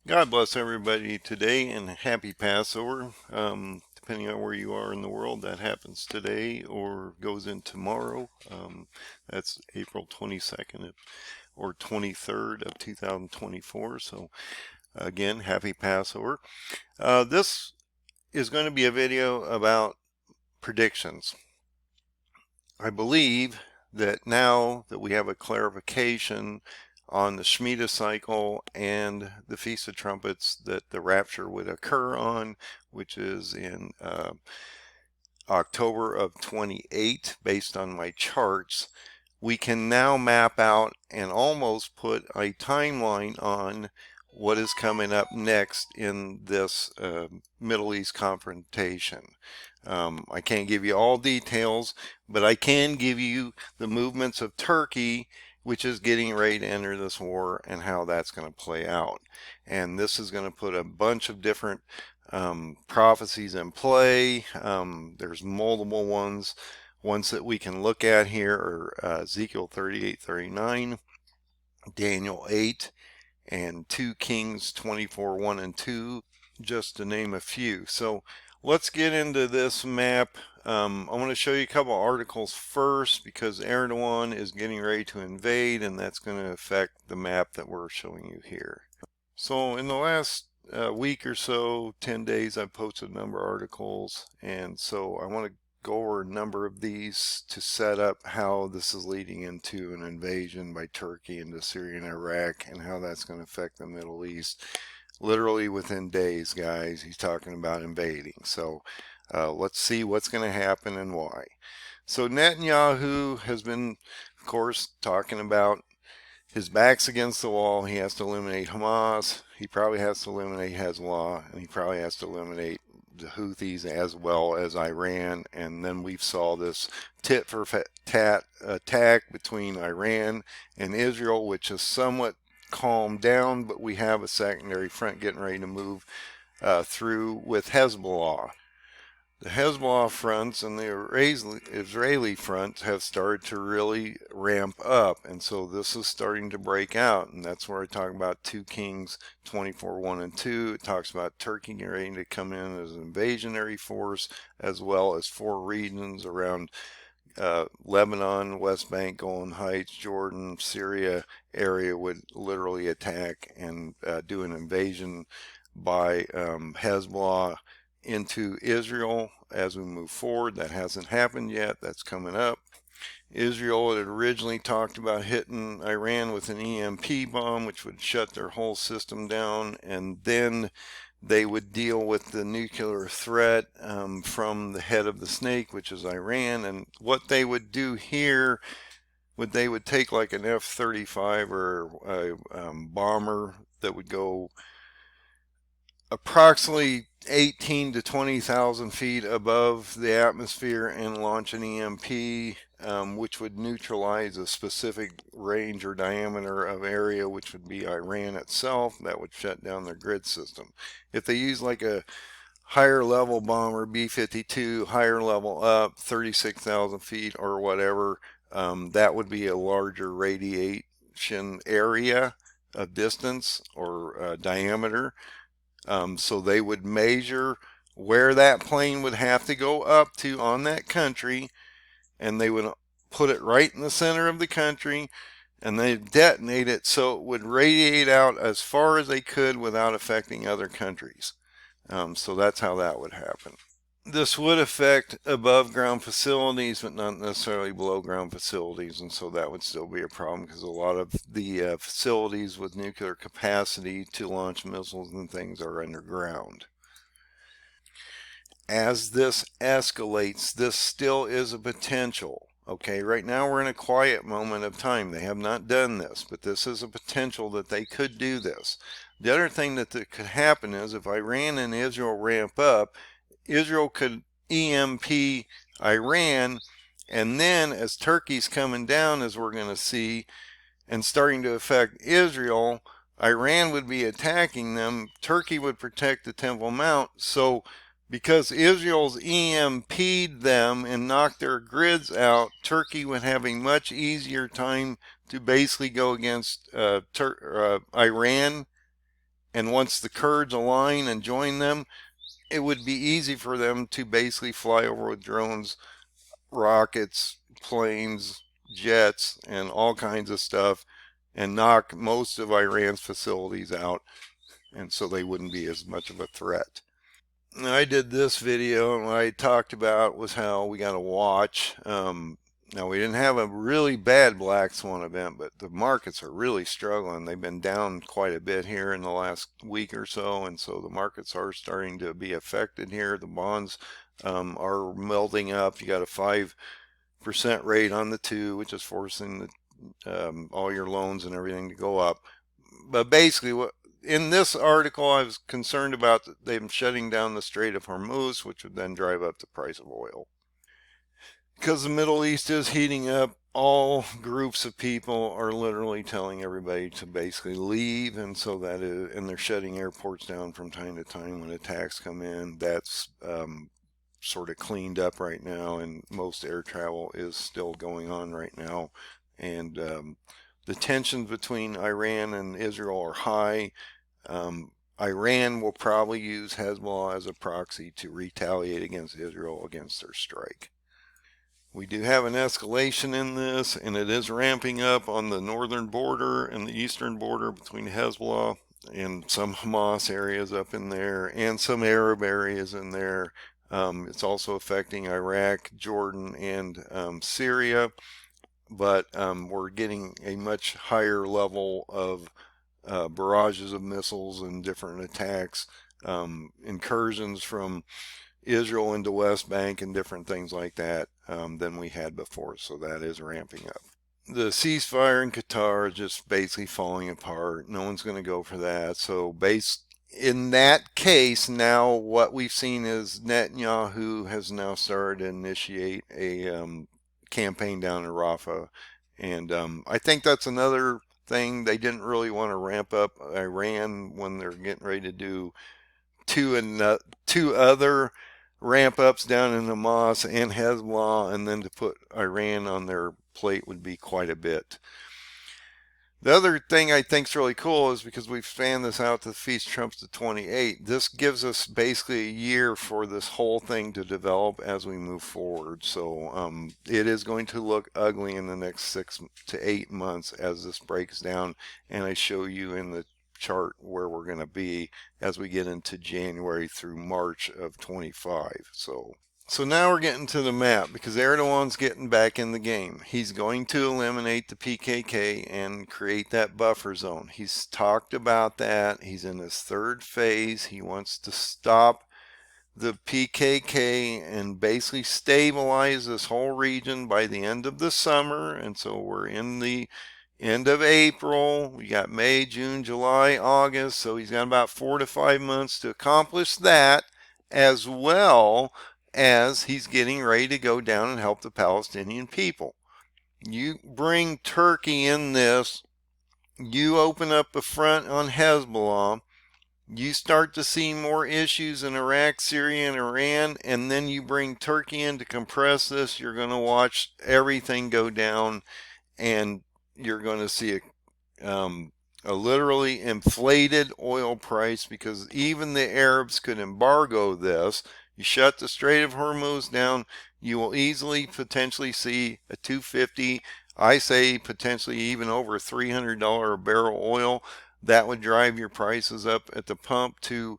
God bless everybody today and happy Passover. Depending on where you are in the world, that happens today or goes in tomorrow. That's April 22nd or 23rd of 2024. So again, happy Passover. This is going to be a video about predictions. I believe that now that we have a clarification on the Shemitah cycle and the Feast of Trumpets that the rapture would occur on, which is in October of 28, based on my charts, we can now map out and almost put a timeline on what is coming up next in this Middle East confrontation. I can't give you all details, but I can give you the movements of Turkey, which is getting ready to enter this war, and how that's going to play out. And this is going to put a bunch of different prophecies in play. There's multiple ones. Ones that we can look at here are Ezekiel 38:39, Daniel 8, and 2 Kings 24:1 and 2, just to name a few. So let's get into this map. I want to show you a couple articles first because Erdogan is getting ready to invade, and that's going to affect the map that we're showing you here. So in the last week or so, 10 days, I've posted a number of articles, and so I want to go over a number of these to set up how this is leading into an invasion by Turkey into Syria and Iraq, and how that's going to affect the Middle East. Literally within days, guys, he's talking about invading. So let's see what's going to happen and why. So Netanyahu has been, of course, talking about his back's against the wall. He has to eliminate Hamas. He probably has to eliminate Hezbollah, and he probably has to eliminate the Houthis as well as Iran. And then we saw this tit for tat attack between Iran and Israel, which is somewhat calmed down, but we have a secondary front getting ready to move through with Hezbollah. The Hezbollah fronts and the Israeli fronts have started to really ramp up, and so this is starting to break out, and that's where I talk about 2 Kings 24:1 and 2. It talks about Turkey getting ready to come in as an invasionary force, as well as 4 regions around Lebanon, West Bank, Golen Heights, Jordan, Syria area would literally attack and do an invasion by Hezbollah into Israel as we move forward. That hasn't happened yet. That's coming up. Israel had originally talked about hitting Iran with an EMP bomb, which would shut their whole system down, and then they would deal with the nuclear threat from the head of the snake, which is Iran. And what they would do here, they would take like an F-35 or a bomber that would go approximately 18 to 20,000 feet above the atmosphere and launch an EMP, which would neutralize a specific range or diameter of area, which would be Iran itself. That would shut down their grid system. If they use like a higher level bomber, B-52, higher level up, 36,000 feet or whatever, that would be a larger radiation area of distance or diameter. So they would measure where that plane would have to go up to on that country, and they would put it right in the center of the country, and they detonate it so it would radiate out as far as they could without affecting other countries. So that's how that would happen. This would affect above ground facilities, but not necessarily below ground facilities, and so that would still be a problem because a lot of the facilities with nuclear capacity to launch missiles and things are underground. As this escalates, this still is a potential. Okay, right now we're in a quiet moment of time. They have not done this, but this is a potential that they could do this. The other thing that could happen is if Iran and Israel ramp up, Israel could EMP Iran, and then as Turkey's coming down, as we're going to see, and starting to affect Israel, Iran would be attacking them. Turkey would protect the Temple Mount. So because Israel's EMP'd them and knocked their grids out, Turkey would have a much easier time to basically go against Iran And once the Kurds align and join them, it would be easy for them to basically fly over with drones, rockets, planes, jets, and all kinds of stuff and knock most of Iran's facilities out. And so they wouldn't be as much of a threat. I did this video, and what I talked about was how we got to watch. Now, we didn't have a really bad black swan event, but the markets are really struggling. They've been down quite a bit here in the last week or so, and so the markets are starting to be affected here. The bonds are melting up. You got a 5% rate on the 2, which is forcing all your loans and everything to go up. But basically, what in this article, I was concerned about them shutting down the Strait of Hormuz, which would then drive up the price of oil. Because the Middle East is heating up, all groups of people are literally telling everybody to basically leave, and so that is, and they're shutting airports down from time to time when attacks come in. That's sort of cleaned up right now, and most air travel is still going on right now. And the tensions between Iran and Israel are high. Iran will probably use Hezbollah as a proxy to retaliate against Israel against their strike. We do have an escalation in this, and it is ramping up on the northern border and the eastern border between Hezbollah and some Hamas areas up in there and some Arab areas in there. It's also affecting Iraq, Jordan, and Syria, but we're getting a much higher level of barrages of missiles and different attacks, incursions from Israel into West Bank and different things like that than we had before. So that is ramping up. The ceasefire in Qatar is just basically falling apart. No one's going to go for that. So based in that case, now what we've seen is Netanyahu has now started to initiate a campaign down in Rafah. And I think that's another thing. They didn't really want to ramp up Iran when they're getting ready to do two other ramp ups down in Hamas and Hezbollah, and then to put Iran on their plate would be quite a bit. The other thing I think is really cool is because we've fanned this out to the Feast Trumps to 28. This gives us basically a year for this whole thing to develop as we move forward. So it is going to look ugly in the next 6 to 8 months as this breaks down, and I show you in the chart where we're going to be as we get into January through March of 25. So now we're getting to the map because Erdogan's getting back in the game. He's going to eliminate the PKK and create that buffer zone. He's talked about that. He's in his third phase. He wants to stop the PKK and basically stabilize this whole region by the end of the summer. And so we're in the end of April. We got May, June, July, August. So he's got about 4 to 5 months to accomplish that, as well as he's getting ready to go down and help the Palestinian people. You bring Turkey in this, you open up the front on Hezbollah, you start to see more issues in Iraq, Syria, and Iran, and then you bring Turkey in to compress this. You're going to watch everything go down, and you're going to see a literally inflated oil price, because even the Arabs could embargo this. You shut the Strait of Hormuz down, you will easily potentially see a 250, I say potentially even over $300 a barrel oil. That would drive your prices up at the pump to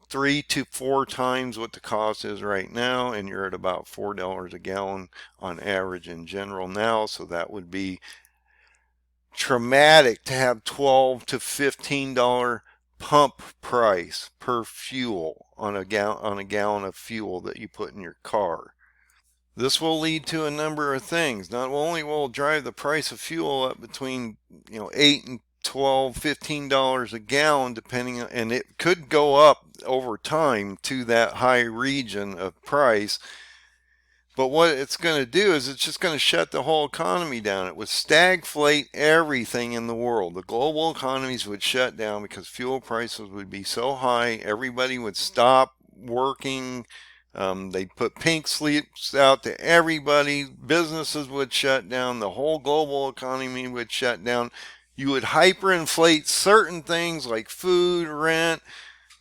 3 to 4 times what the cost is right now, and you're at about $4 a gallon on average in general now. So that would be traumatic to have $12 to $15 pump price per fuel on a gallon of fuel that you put in your car. This will lead to a number of things. Not only will it drive the price of fuel up between 8 and 12, $15 a gallon, depending on, and it could go up over time to that high region of price. But what it's going to do is it's just going to shut the whole economy down. It would stagflate everything in the world. The global economies would shut down because fuel prices would be so high. Everybody would stop working. They'd put pink slips out to everybody. Businesses would shut down. The whole global economy would shut down. You would hyperinflate certain things like food, rent,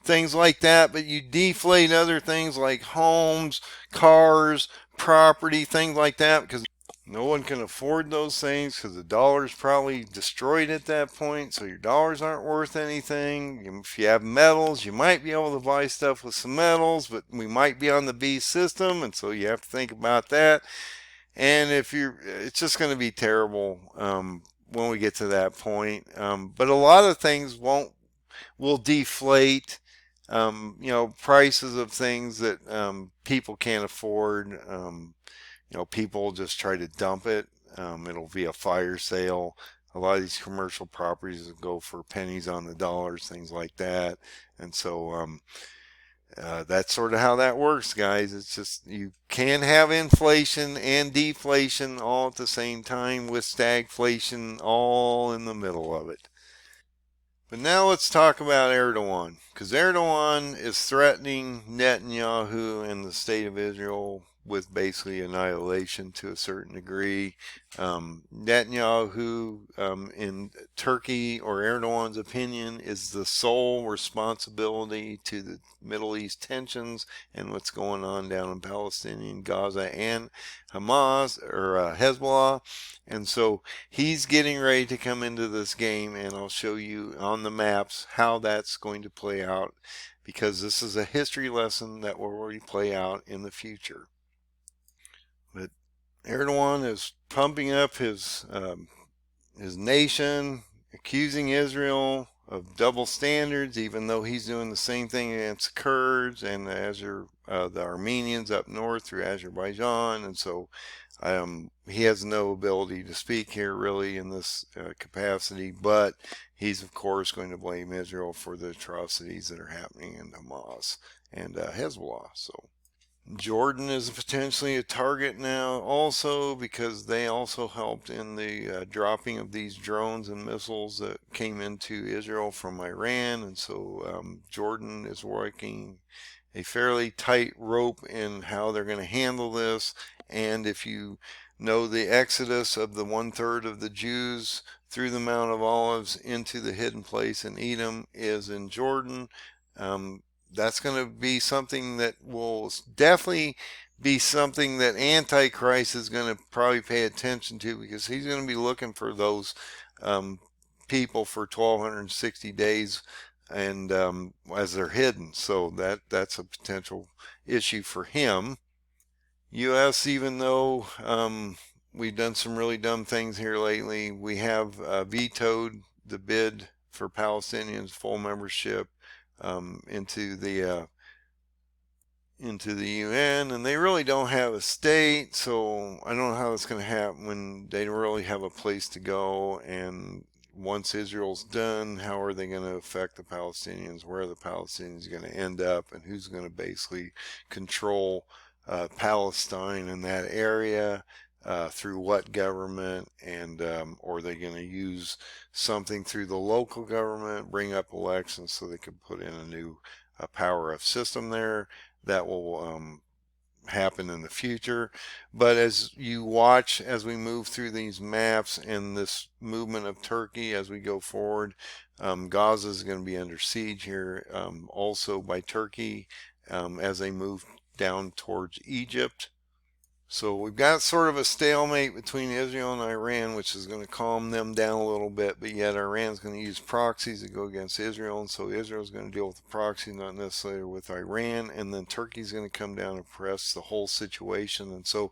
things like that, but you deflate other things like homes, cars, property, things like that, because no one can afford those things because the dollar's probably destroyed at that point, so your dollars aren't worth anything. If you have metals, you might be able to buy stuff with some metals, but we might be on the B system, and so you have to think about that. And if you're, it's just going to be terrible when we get to that point. But a lot of things will deflate. Prices of things that people can't afford. People just try to dump it. It'll be a fire sale. A lot of these commercial properties will go for pennies on the dollars, things like that. And so that's sort of how that works, guys. It's just you can have inflation and deflation all at the same time with stagflation all in the middle of it. But now let's talk about Erdogan, because Erdogan is threatening Netanyahu and the state of Israel with basically annihilation to a certain degree. Netanyahu, in Turkey, or Erdogan's opinion, is the sole responsibility to the Middle East tensions and what's going on down in Palestine, Gaza, and Hamas or Hezbollah. And so he's getting ready to come into this game, and I'll show you on the maps how that's going to play out, because this is a history lesson that will already play out in the future. But Erdogan is pumping up his nation, accusing Israel of double standards, even though he's doing the same thing against the Kurds and the Armenians up north through Azerbaijan. And so he has no ability to speak here really in this capacity, but he's of course going to blame Israel for the atrocities that are happening in Hamas and Hezbollah. So Jordan is potentially a target now also, because they also helped in the dropping of these drones and missiles that came into Israel from Iran. And so Jordan is working a fairly tight rope in how they're going to handle this. And if you know the exodus of the 1/3 of the Jews through the Mount of Olives into the hidden place in Edom is in Jordan. That's going to be something that will definitely be something that Antichrist is going to probably pay attention to, because he's going to be looking for those people for 1260 days and as they're hidden. So that's a potential issue for him. U.S., even though we've done some really dumb things here lately, we have vetoed the bid for Palestinians' full membership into the UN, and they really don't have a state, so I don't know how that's going to happen when they don't really have a place to go. And once Israel's done, how are they going to affect the Palestinians? Where are the Palestinians going to end up, and who's going to basically control Palestine in that area? Through what government, and or are they going to use something through the local government, bring up elections so they can put in a new power of system there? That will happen in the future. But as you watch, as we move through these maps and this movement of Turkey as we go forward, Gaza is going to be under siege here, also by Turkey, as they move down towards Egypt. So we've got sort of a stalemate between Israel and Iran, which is going to calm them down a little bit, but yet Iran's going to use proxies to go against Israel, and so Israel's going to deal with the proxy, not necessarily with Iran, and then Turkey's going to come down and press the whole situation. And so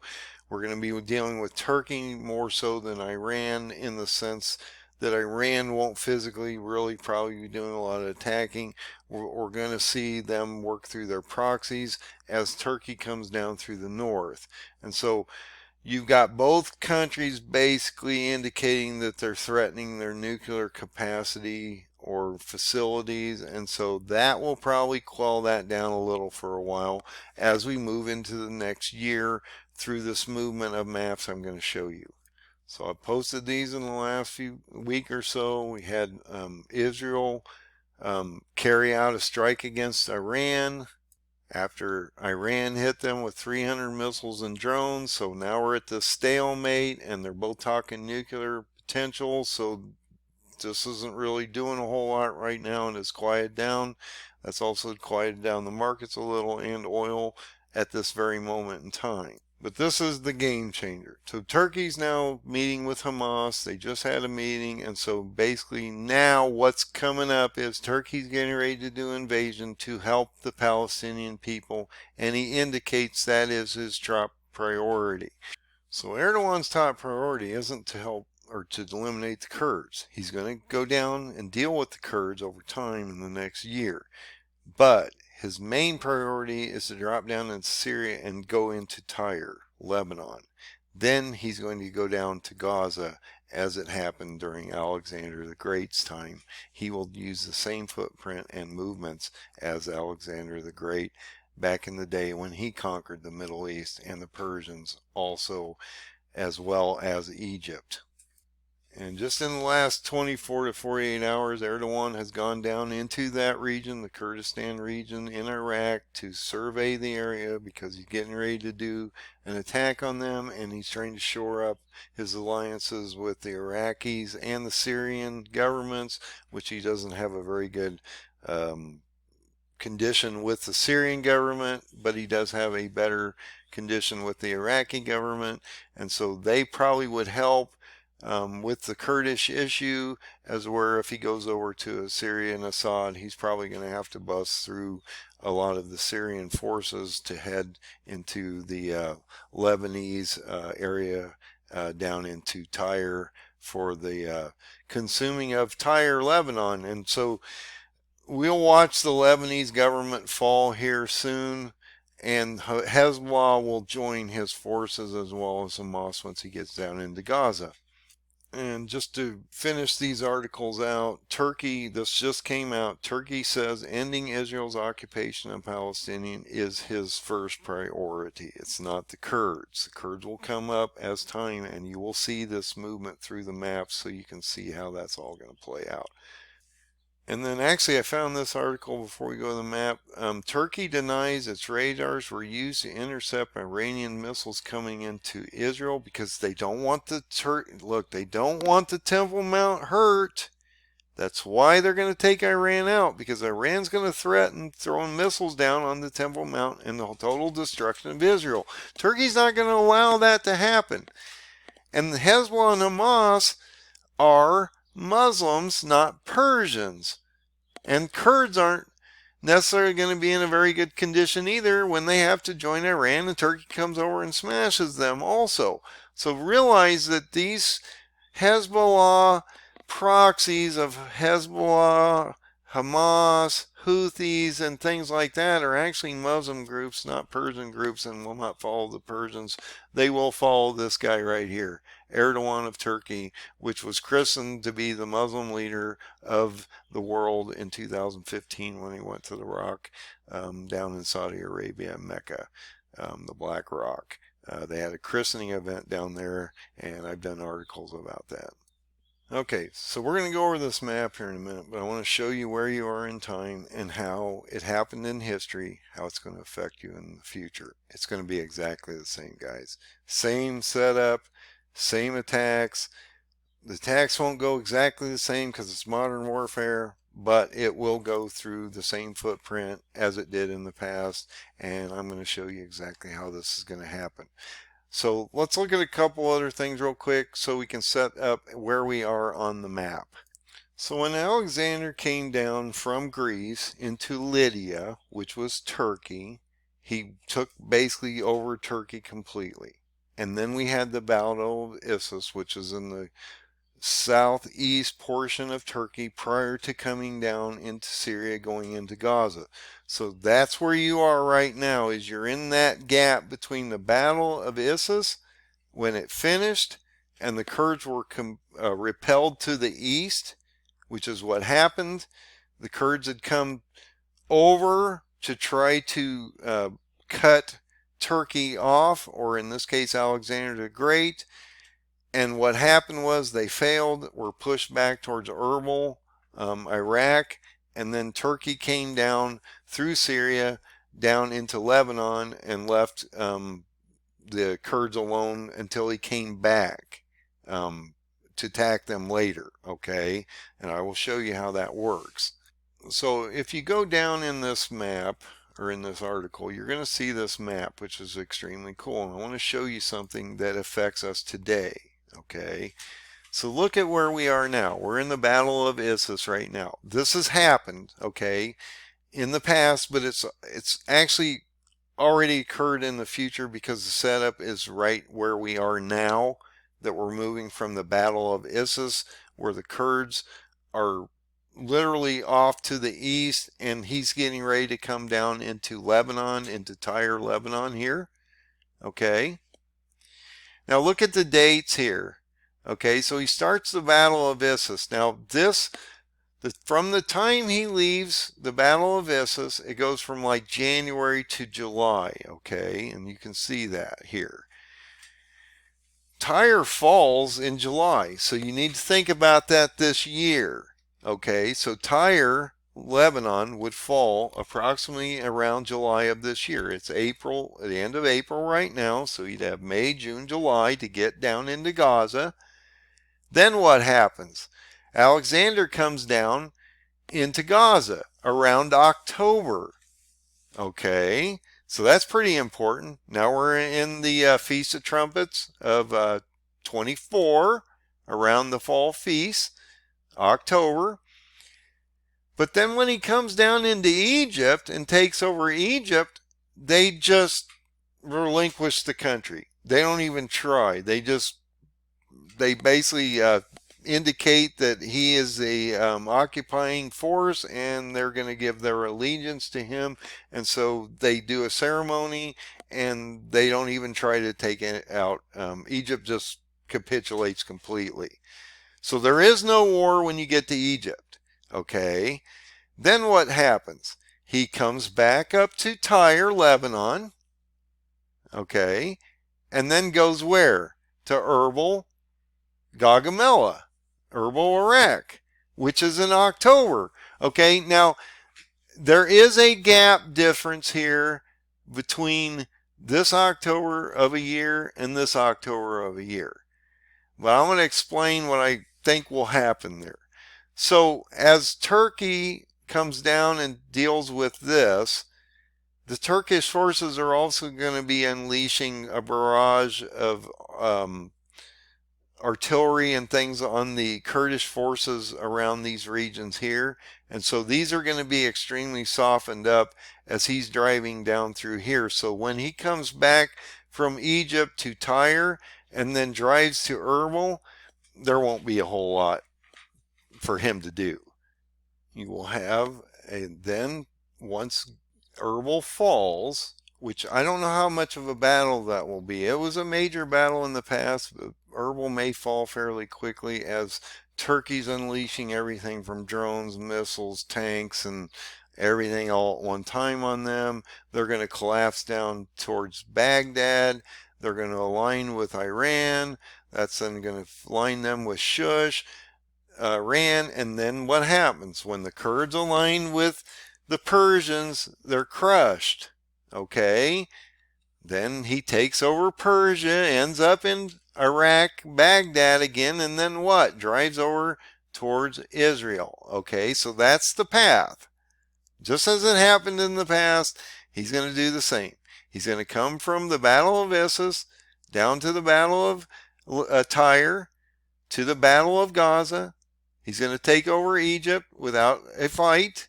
we're going to be dealing with Turkey more so than Iran, in the sense that Iran won't physically really probably be doing a lot of attacking. We're going to see them work through their proxies as Turkey comes down through the north. And so you've got both countries basically indicating that they're threatening their nuclear capacity or facilities, and so that will probably quell that down a little for a while as we move into the next year through this movement of maps I'm going to show you. So I posted these in the last week or so. We had Israel carry out a strike against Iran after Iran hit them with 300 missiles and drones. So now we're at the stalemate, and they're both talking nuclear potential. So just isn't really doing a whole lot right now and it's quieted down. That's also quieted down the markets a little and oil at this very moment in time. But this is the game changer. So Turkey's now meeting with Hamas. They just had a meeting. And so basically now what's coming up is Turkey's getting ready to do invasion to help the Palestinian people. And he indicates that is his top priority. So Erdogan's top priority isn't to help or to eliminate the Kurds. He's going to go down and deal with the Kurds over time in the next year. But his main priority is to drop down into Syria and go into Tyre, Lebanon. Then he's going to go down to Gaza as it happened during Alexander the Great's time. He will use the same footprint and movements as Alexander the Great back in the day when he conquered the Middle East and the Persians also, as well as Egypt. And just in the last 24 to 48 hours, Erdogan has gone down into that region, the Kurdistan region in Iraq, to survey the area because he's getting ready to do an attack on them, and he's trying to shore up his alliances with the Iraqis and the Syrian governments, which he doesn't have a very good condition with the Syrian government, but he does have a better condition with the Iraqi government, and so they probably would help with the Kurdish issue, as where if he goes over to Syria and Assad, he's probably going to have to bust through a lot of the Syrian forces to head into the Lebanese area down into Tyre for the consuming of Tyre Lebanon. And so we'll watch the Lebanese government fall here soon, and Hezbollah will join his forces as well as Hamas once he gets down into Gaza. And just to finish these articles out, Turkey, this just came out, Turkey says ending Israel's occupation of Palestinian is his first priority. It's not the Kurds. The Kurds will come up as time, and you will see this movement through the maps so you can see how that's all going to play out. And then actually I found this article before we go to the map. Turkey denies its radars were used to intercept Iranian missiles coming into Israel because they don't want the they don't want the Temple Mount hurt. That's why they're going to take Iran out, because Iran's going to threaten throwing missiles down on the Temple Mount and the total destruction of Israel. Turkey's not going to allow that to happen. And Hezbollah and Hamas are Muslims, not Persians. And Kurds aren't necessarily going to be in a very good condition either when they have to join Iran and Turkey comes over and smashes them also. So realize that these Hezbollah proxies of Hezbollah, Hamas, Houthis, and things like that are actually Muslim groups, not Persian groups, and will not follow the Persians. They will follow this guy right here, Erdogan of Turkey, which was christened to be the Muslim leader of the world in 2015 when he went to the Rock down in Saudi Arabia, Mecca, the Black Rock. They had a christening event down there, and I've done articles about that. Okay, so we're going to go over this map here in a minute, but I want to show you where you are in time and how it happened in history, how it's going to affect you in the future. It's going to be exactly the same, guys. Same setup, same attacks. The attacks won't go exactly the same because it's modern warfare, but it will go through the same footprint as it did in the past, and I'm going to show you exactly how this is going to happen. So let's look at a couple other things real quick so we can set up where we are on the map. So when Alexander came down from Greece into Lydia, which was Turkey, he took basically over Turkey completely. And then we had the Battle of Issus, which is in the southeast portion of Turkey prior to coming down into Syria, going into Gaza. So that's where you are right now, is you're in that gap between the Battle of Issus when it finished and the Kurds were repelled to the east, which is what happened. The Kurds had come over to try to cut Turkey off, or in this case Alexander the Great. And what happened was they failed, were pushed back towards Erbil, Iraq, and then Turkey came down through Syria down into Lebanon and left the Kurds alone until he came back to attack them later, okay? And I will show you how that works. So if you go down in this map, or in this article, you're going to see this map, which is extremely cool. And I want to show you something that affects us today, okay? So look at where we are now. We're in the Battle of Issus right now. This has happened, okay, in the past, but it's actually already occurred in the future, because the setup is right where we are now, that we're moving from the Battle of Issus, where the Kurds are literally off to the east, and he's getting ready to come down into Lebanon, into Tyre Lebanon here, okay? Now look at the dates here. Okay, so he starts the Battle of Issus. Now from the time he leaves the Battle of Issus, it goes from like January to July, okay? And you can see that here. Tyre falls in July, so you need to think about that this year, okay? So Tyre, Lebanon, would fall approximately around July of this year. It's April, at the end of April right now, so you'd have May, June, July to get down into Gaza. Then what happens? Alexander comes down into Gaza around October. Okay, so that's pretty important. Now we're in the Feast of Trumpets of 24, around the fall feast, October. But then when he comes down into Egypt and takes over Egypt, they just relinquish the country. They don't even try. They basically indicate that he is a occupying force, and they're going to give their allegiance to him. And so they do a ceremony, and they don't even try to take it out. Egypt just capitulates completely. So there is no war when you get to Egypt, okay? Then what happens? He comes back up to Tyre, Lebanon, okay, and then goes where? To Gaugamela, Iraq, which is in October. Okay, now there is a gap difference here between this October of a year and this October of a year. But I'm going to explain what I think will happen there. So as Turkey comes down and deals with this, the Turkish forces are also going to be unleashing a barrage of artillery and things on the Kurdish forces around these regions here. And so these are going to be extremely softened up as he's driving down through here. So when he comes back from Egypt to Tyre and then drives to Erbil, there won't be a whole lot for him to do. You will have then once Erbil falls, which I don't know how much of a battle that will be. It was a major battle in the past, but Erbil may fall fairly quickly as Turkey's unleashing everything from drones, missiles, tanks, and everything all at one time on them. They're going to collapse down towards Baghdad. They're going to align with Iran. That's then going to line them with Shush, Iran. And then what happens? When the Kurds align with the Persians, they're crushed. Okay, then he takes over Persia, ends up in Iraq, Baghdad again, and then what? Drives over towards Israel. Okay, so that's the path. Just as it happened in the past, he's going to do the same. He's going to come from the Battle of Issus down to the Battle of Tyre, to the Battle of Gaza. He's going to take over Egypt without a fight.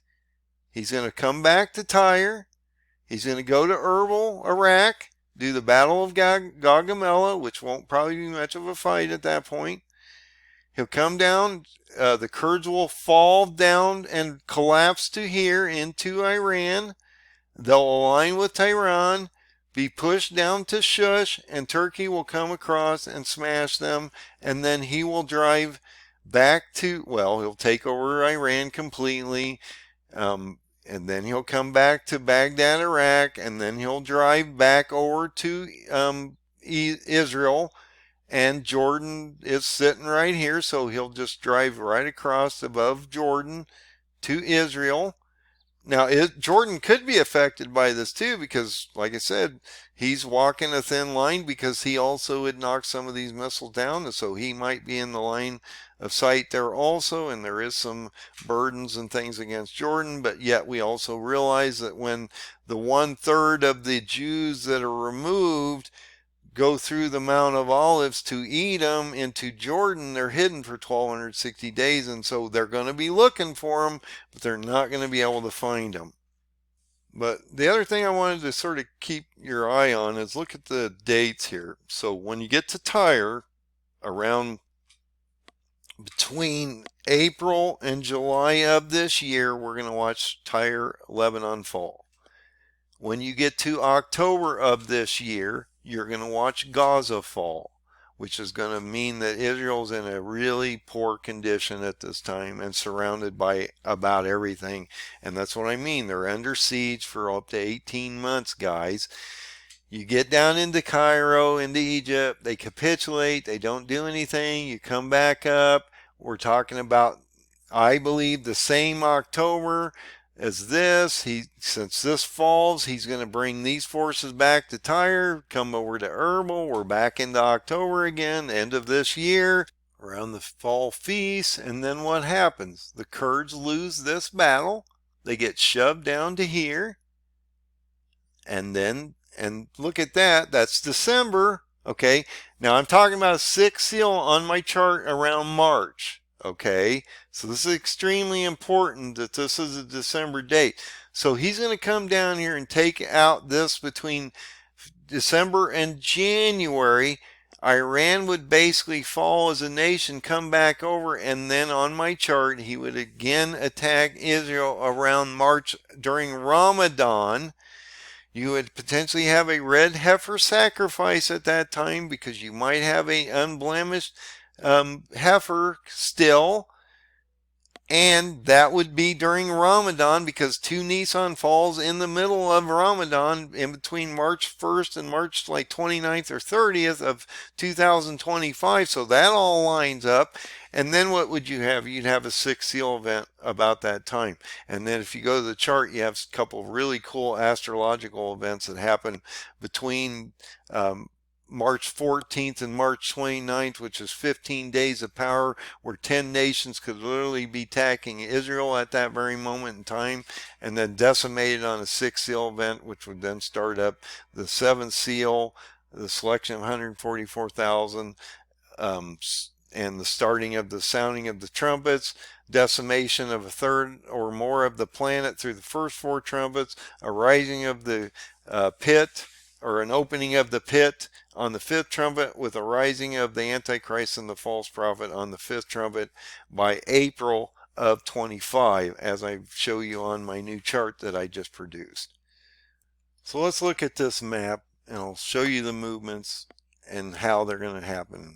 He's going to come back to Tyre. He's going to go to Erbil, Iraq, do the Battle of Gaugamela, which won't probably be much of a fight at that point. He'll come down. The Kurds will fall down and collapse to here into Iran. They'll align with Tehran, be pushed down to Shush, and Turkey will come across and smash them. And then he will drive back to, well, he'll take over Iran completely. And then he'll come back to Baghdad, Iraq, and then he'll drive back over to Israel. And Jordan is sitting right here, so he'll just drive right across above Jordan to Israel. Now, Jordan could be affected by this too, because, like I said, he's walking a thin line because he also had knocked some of these missiles down, and so he might be in the line of sight there also. And there is some burdens and things against Jordan, but yet we also realize that when the 1/3 of the Jews that are removed go through the Mount of Olives to Edom into Jordan, they're hidden for 1260 days, and so they're going to be looking for them, but they're not going to be able to find them. But the other thing I wanted to sort of keep your eye on is look at the dates here. So when you get to Tyre, around between April and July of this year, we're going to watch Tyre Lebanon fall. When you get to October of this year, you're going to watch Gaza fall, which is going to mean that Israel's in a really poor condition at this time and surrounded by about everything. And that's what I mean. They're under siege for up to 18 months, guys. You get down into Cairo, into Egypt, they capitulate, they don't do anything, you come back up. We're talking about, I believe, the same October as this. Since this falls, he's going to bring these forces back to Tyre, come over to Erbil. We're back into October again, end of this year, around the fall feast. And then what happens? The Kurds lose this battle. They get shoved down to here. And look at that. That's December. Okay. Now I'm talking about a 6 seal on my chart around March. Okay. So this is extremely important that this is a December date. So he's going to come down here and take out this between December and January. Iran would basically fall as a nation, come back over, and then on my chart, he would again attack Israel around March during Ramadan. You would potentially have a red heifer sacrifice at that time because you might have a unblemished heifer still. And that would be during Ramadan because 2 Nisan falls in the middle of Ramadan in between March 1st and March like 29th or 30th of 2025. So that all lines up. And then what would you have? You'd have a 6 seal event about that time. And then if you go to the chart, you have a couple of really cool astrological events that happen between March 14th and March 29th, which is 15 days of power, where 10 nations could literally be attacking Israel at that very moment in time, and then decimated on a 6 seal event, which would then start up the 7th seal, the selection of 144,000, and the starting of the sounding of the trumpets, decimation of a third or more of the planet through the first 4 trumpets, a rising of the pit, or an opening of the pit on the 5th trumpet, with a rising of the Antichrist and the false prophet on the 5th trumpet by April of 25, as I show you on my new chart that I just produced. So let's look at this map, and I'll show you the movements and how they're going to happen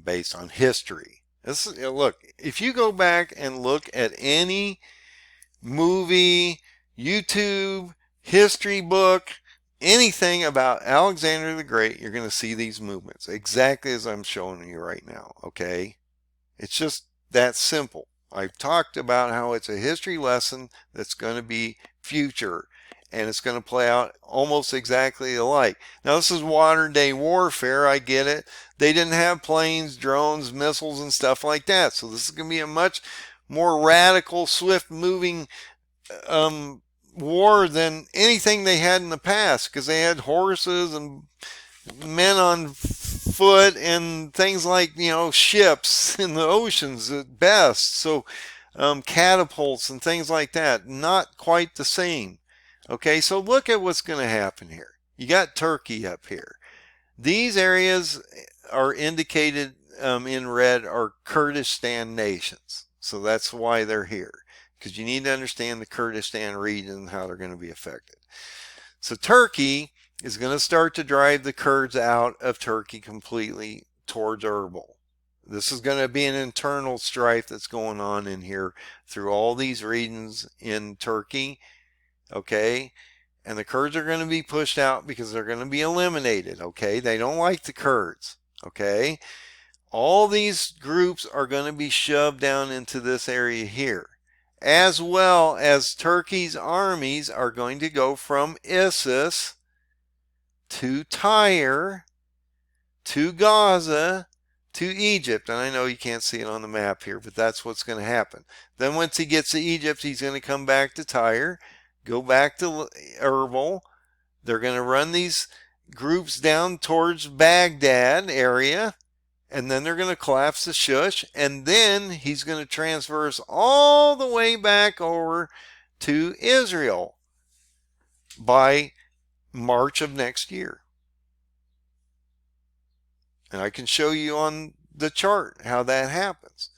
based on history. Look, if you go back and look at any movie, YouTube, history book, anything about Alexander the Great, you're going to see these movements exactly as I'm showing you right now. Okay, it's just that simple. I've talked about how it's a history lesson that's going to be future, and it's going to play out almost exactly alike. Now, this is modern day warfare. I get it. They didn't have planes, drones, missiles, and stuff like that. So this is going to be a much more radical, swift moving war than anything they had in the past, because they had horses and men on foot and things like, ships in the oceans at best. So catapults and things like that, not quite the same. Okay, so look at what's going to happen here. You got Turkey up here. These areas are indicated in red are Kurdistan nations. So that's why they're here, because you need to understand the Kurdistan region and how they're going to be affected. So Turkey is going to start to drive the Kurds out of Turkey completely towards Erbil. This is going to be an internal strife that's going on in here through all these regions in Turkey. Okay, and the Kurds are going to be pushed out because they're going to be eliminated. Okay, they don't like the Kurds. Okay, all these groups are going to be shoved down into this area here. as well as Turkey's armies are going to go from Issus to Tyre to Gaza to Egypt. And I know you can't see it on the map here, but that's what's going to happen. Then once he gets to Egypt, he's going to come back to Tyre, go back to Erbil. They're going to run these groups down towards Baghdad area, and then they're going to collapse the Shush, and then he's going to transverse all the way back over to Israel by March of next year. And I can show you on the chart how that happens.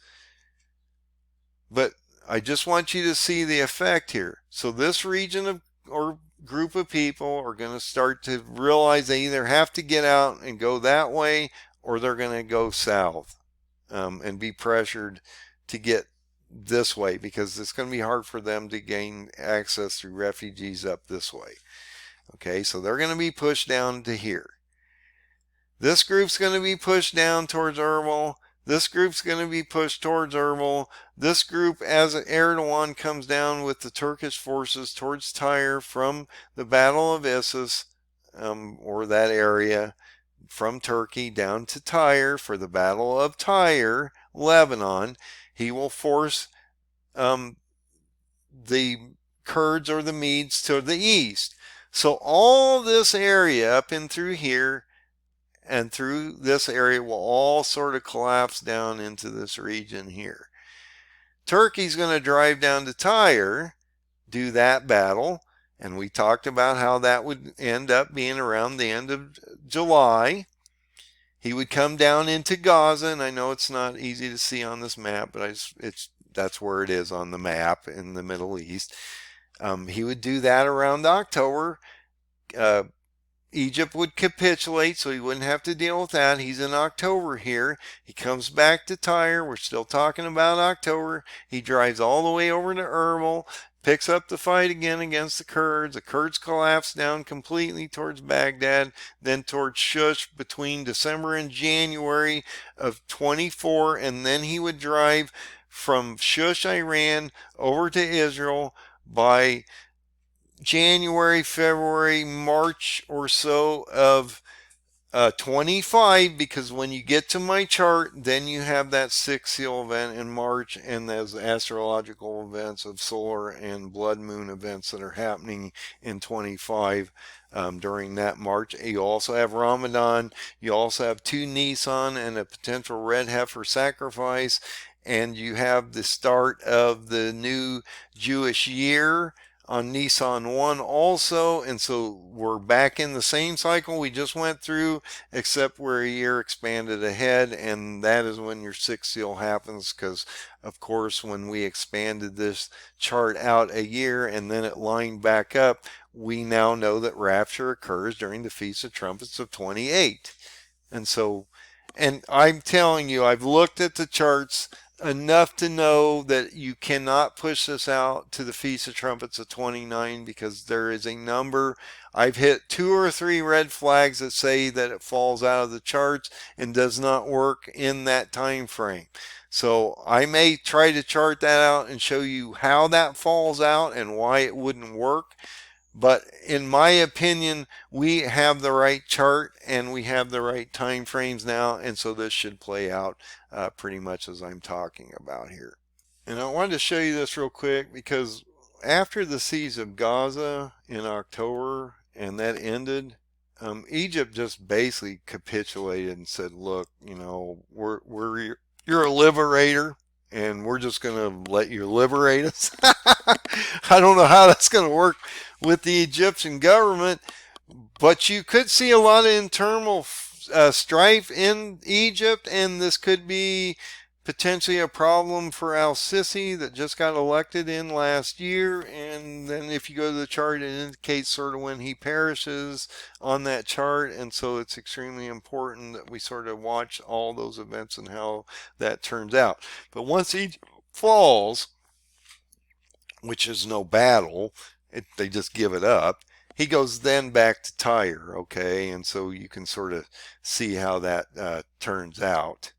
But I just want you to see the effect here. So this region of or group of people are going to start to realize they either have to get out and go that way, or they're going to go south and be pressured to get this way, because it's going to be hard for them to gain access through refugees up this way. Okay, so they're going to be pushed down to here. This group's going to be pushed down towards Erbil. This group's going to be pushed towards Erbil. This group, as Erdogan comes down with the Turkish forces towards Tyre from the Battle of Issus, or that area from Turkey down to Tyre for the Battle of Tyre, Lebanon, he will force the Kurds or the Medes to the east. So all this area up and through here and through this area will all sort of collapse down into this region here. Turkey's going to drive down to Tyre, do that battle, and we talked about how that would end up being around the end of July. He would come down into Gaza, and I know it's not easy to see on this map, but that's where it is on the map in the Middle East. He would do that around October. Egypt would capitulate, so he wouldn't have to deal with that. He's in October here. He comes back to Tyre. We're still talking about October. He drives all the way over to Erbil, picks up the fight again against the Kurds. The Kurds collapse down completely towards Baghdad, then towards Shush between December and January of 24, and then he would drive from Shush, Iran, over to Israel by January, February, March or so of 25, because when you get to my chart, then you have that sixth seal event in March and those astrological events of solar and blood moon events that are happening in 25 during that March. You also have Ramadan. You also have 2 Nisan and a potential red heifer sacrifice. And you have the start of the new Jewish year on Nisan 1 also, and so we're back in the same cycle we just went through, except we're a year expanded ahead, and that is when your sixth seal happens, because of course when we expanded this chart out a year and then it lined back up, we now know that rapture occurs during the Feast of Trumpets of 28. And so, and I'm telling you, I've looked at the charts enough to know that you cannot push this out to the Feast of Trumpets of 29, because there is a number. I've hit 2 or 3 red flags that say that it falls out of the charts and does not work in that time frame. So I may try to chart that out and show you how that falls out and why it wouldn't work. But in my opinion, we have the right chart and we have the right time frames now, and so this should play out pretty much as I'm talking about here. And I wanted to show you this real quick, because after the siege of Gaza in October and that ended, Egypt just basically capitulated and said, look, you know, you're a liberator, and we're just going to let you liberate us. I don't know how that's going to work with the Egyptian government, but you could see a lot of internal strife in Egypt, and this could be potentially a problem for al-Sisi that just got elected in last year. And then if you go to the chart, it indicates sort of when he perishes on that chart, and so it's extremely important that we sort of watch all those events and how that turns out. But once he falls, which is no battle, they just give it up, he goes then back to Tyre, okay? And so you can sort of see how that turns out.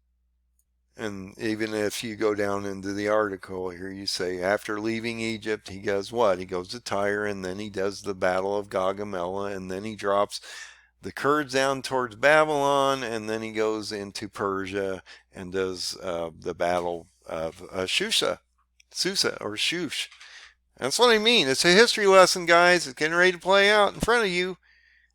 And even if you go down into the article here, you say after leaving Egypt, he does what? He goes to Tyre, and then he does the Battle of Gaugamela, and then he drops the Kurds down towards Babylon, and then he goes into Persia and does the Battle of Susa or Shush. That's what I mean. It's a history lesson, guys. It's getting ready to play out in front of you.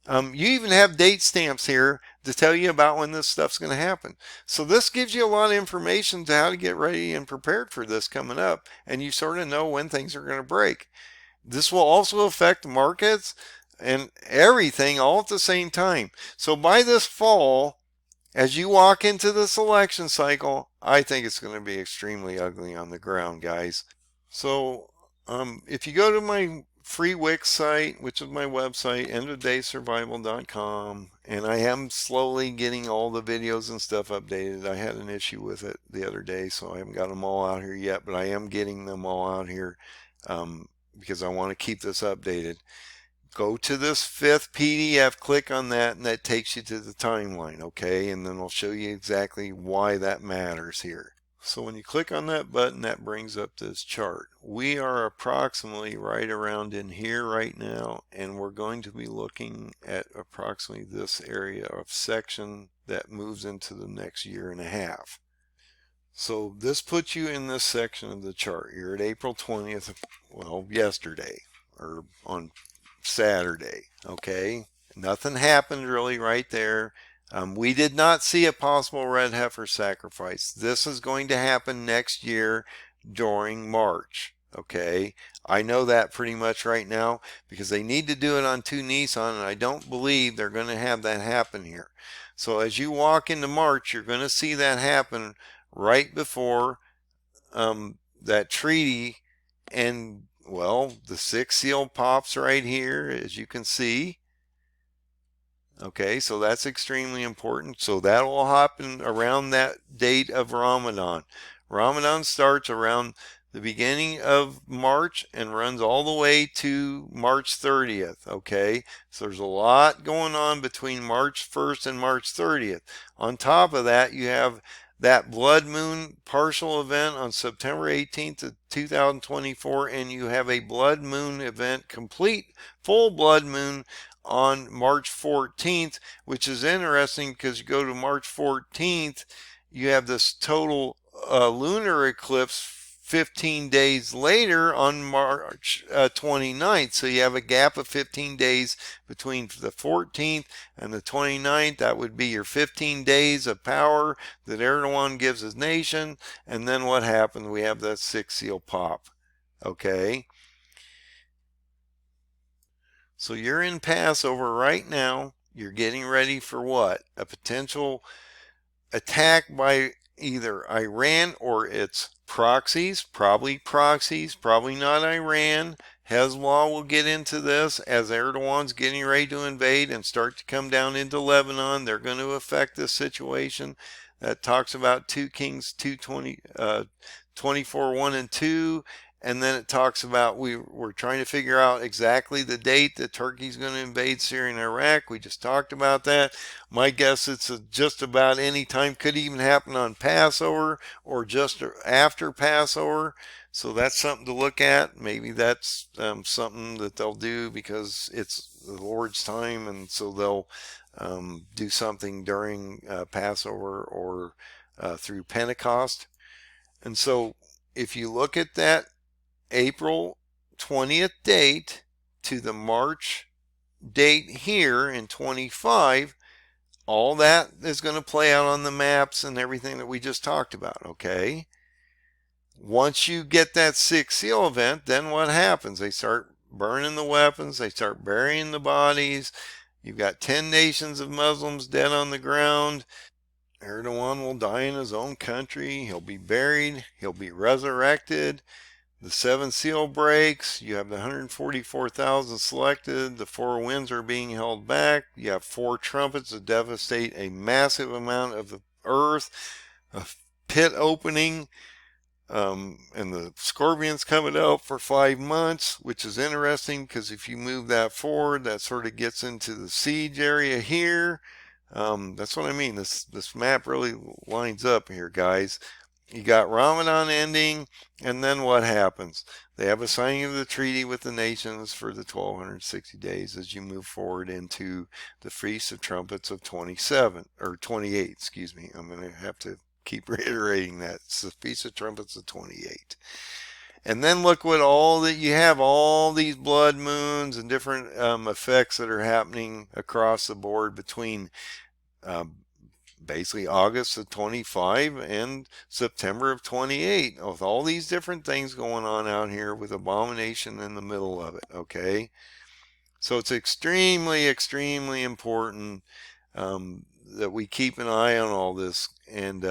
You even have date stamps here to tell you about when this stuff's going to happen. So this gives you a lot of information to how to get ready and prepared for this coming up, and you sort of know when things are going to break. This will also affect markets and everything all at the same time. So by this fall, as you walk into this election cycle, I think it's going to be extremely ugly on the ground, guys. So if you go to my free Wix site, which is my website, endofdaysurvival.com, and I am slowly getting all the videos and stuff updated. I had an issue with it the other day, so I haven't got them all out here yet, but I am getting them all out here because I want to keep this updated. Go to this 5th PDF, click on that, and that takes you to the timeline, okay? And then I'll show you exactly why that matters here. So when you click on that button, that brings up this chart. We are approximately right around in here right now, and we're going to be looking at approximately this area of section that moves into the next year and a half. So this puts you in this section of the chart. You're at April 20th, well, yesterday, or on Saturday, okay? Nothing happened really right there. We did not see a possible red heifer sacrifice. This is going to happen next year during March, okay? I know that pretty much right now because they need to do it on 2 Nissan, and I don't believe they're going to have that happen here. So as you walk into March, you're going to see that happen right before that treaty, and well, the 6th seal pops right here, as you can see. Okay, so that's extremely important. So that will happen around that date of Ramadan. Ramadan starts around the beginning of March and runs all the way to March 30th. Okay, so there's a lot going on between March 1st and March 30th. On top of that, you have that blood moon partial event on September 18th of 2024, and you have a blood moon event, complete full blood moon, on March 14th, which is interesting because you go to March 14th, you have this total lunar eclipse 15 days later on March 29th. So you have a gap of 15 days between the 14th and the 29th. That would be your 15 days of power that Erdogan gives his nation. And then what happens? We have that 6th seal pop. Okay. So you're in Passover right now. You're getting ready for what? A potential attack by either Iran or its proxies, probably not Iran. Hezbollah will get into this as Erdogan's getting ready to invade and start to come down into Lebanon. They're going to affect this situation. That talks about 2 Kings 2:20, 24, 1 and 2. And then it talks about we're trying to figure out exactly the date that Turkey's going to invade Syria and Iraq. We just talked about that. My guess it's just about any time. Could even happen on Passover or just after Passover. So that's something to look at. Maybe that's something that they'll do because it's the Lord's time, and so they'll do something during Passover or through Pentecost. And so if you look at that April 20th date to the March date here in 25, all that is going to play out on the maps and everything that we just talked about, okay? Once you get that 6th seal event, then what happens? They start burning the weapons, they start burying the bodies. You've got 10 nations of Muslims dead on the ground. Erdogan will die in his own country. He'll be buried. He'll be resurrected. The 7th seal breaks. You have the 144,000 selected. The 4 winds are being held back. You have 4 trumpets that devastate a massive amount of the earth. A pit opening. And the scorpion's coming out for 5 months, which is interesting because if you move that forward, that sort of gets into the siege area here. That's what I mean. This map really lines up here, guys. You got Ramadan ending, and then what happens? They have a signing of the treaty with the nations for the 1260 days as you move forward into the Feast of Trumpets of 27, or 28, excuse me. I'm going to have to keep reiterating that. It's the Feast of Trumpets of 28. And then look what all that you have, all these blood moons and different effects that are happening across the board between um, basically August of 25 and September of 28, with all these different things going on out here with abomination in the middle of it. Okay, so it's extremely, extremely important that we keep an eye on all this. And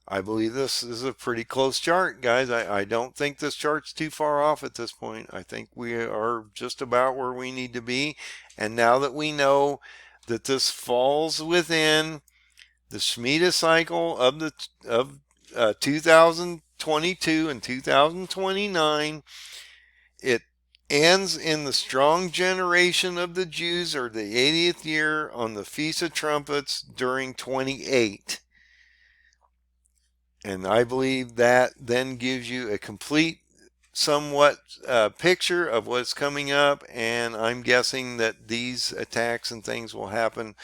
I believe this is a pretty close chart, guys. I don't think this chart's too far off at this point. I think we are just about where we need to be. And now that we know that this falls within the Shemitah cycle of 2022 and 2029, it ends in the strong generation of the Jews, or the 80th year on the Feast of Trumpets during 28. And I believe that then gives you a complete, somewhat picture of what's coming up. And I'm guessing that these attacks and things will happen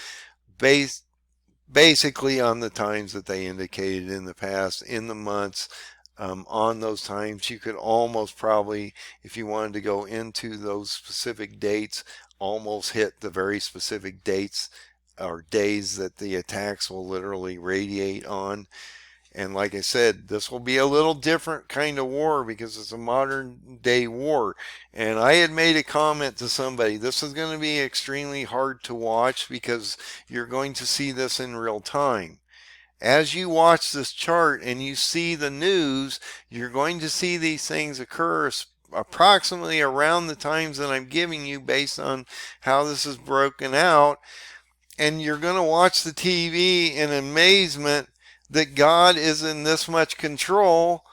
basically on the times that they indicated in the past, in the months. On those times, you could almost probably, if you wanted to go into those specific dates, almost hit the very specific dates or days that the attacks will literally radiate on. And like I said, this will be a little different kind of war because it's a modern day war. And I had made a comment to somebody, this is going to be extremely hard to watch because you're going to see this in real time. As you watch this chart and you see the news, you're going to see these things occur approximately around the times that I'm giving you based on how this is broken out. And you're going to watch the TV in amazement that God is in this much control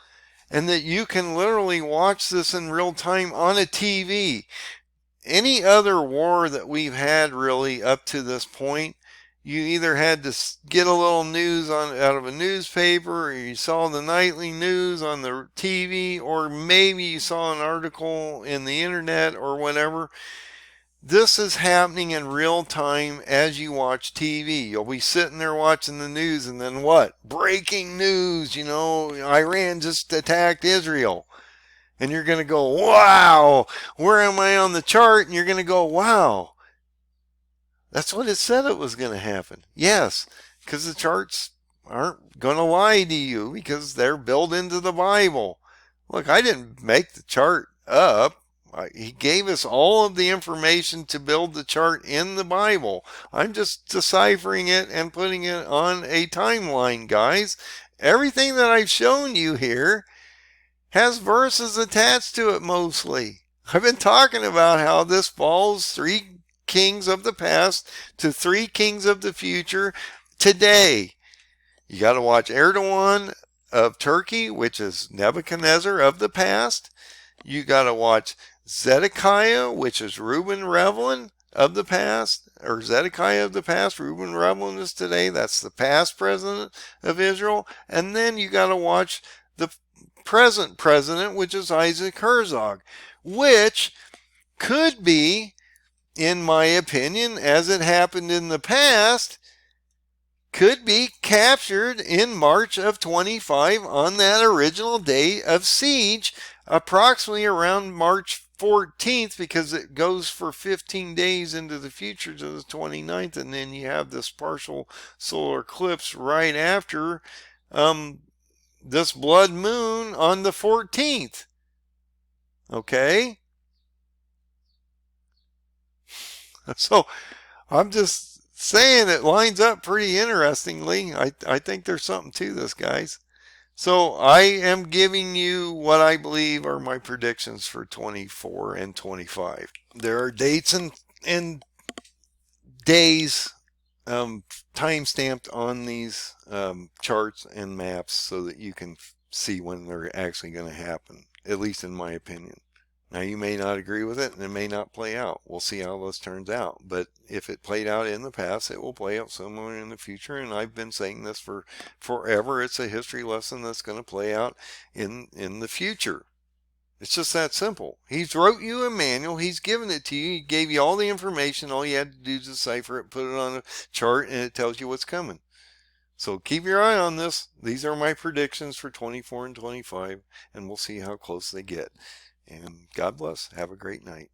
and that you can literally watch this in real time on a TV. Any other war that we've had really up to this point, you either had to get a little news out of a newspaper, or you saw the nightly news on the TV, or maybe you saw an article in the internet or whatever. This is happening in real time as you watch TV. You'll be sitting there watching the news, and then what? Breaking news, Iran just attacked Israel. And you're going to go, wow, where am I on the chart? And you're going to go, wow, that's what it said it was going to happen. Yes, because the charts aren't going to lie to you because they're built into the Bible. Look, I didn't make the chart up. He gave us all of the information to build the chart in the Bible. I'm just deciphering it and putting it on a timeline, guys. Everything that I've shown you here has verses attached to it mostly. I've been talking about how this falls 3 kings of the past to 3 kings of the future today. You got to watch Erdogan of Turkey, which is Nebuchadnezzar of the past. You got to watch Zedekiah, which is Reuben Revlin of the past, or Zedekiah of the past. Reuben Revlin is today. That's the past president of Israel. And then you got to watch the present president, which is Isaac Herzog, which could be, in my opinion, as it happened in the past, could be captured in March of 25 on that original day of siege, approximately around March 14th, because it goes for 15 days into the future to the 29th, and then you have this partial solar eclipse right after this blood moon on the 14th. Okay? So I'm just saying it lines up pretty interestingly. I think there's something to this, guys. So I am giving you what I believe are my predictions for 24 and 25. There are dates and days time stamped on these charts and maps so that you can see when they're actually going to happen, at least in my opinion. Now, you may not agree with it and it may not play out. We'll see how this turns out. But if it played out in the past, it will play out somewhere in the future. And I've been saying this for forever. It's a history lesson that's going to play out in the future. It's just that simple. He's wrote you a manual. He's given it to you. He gave you all the information. All you had to do is decipher it, put it on a chart, and it tells you what's coming. So keep your eye on this. These are my predictions for 24 and 25, and we'll see how close they get. And God bless. Have a great night.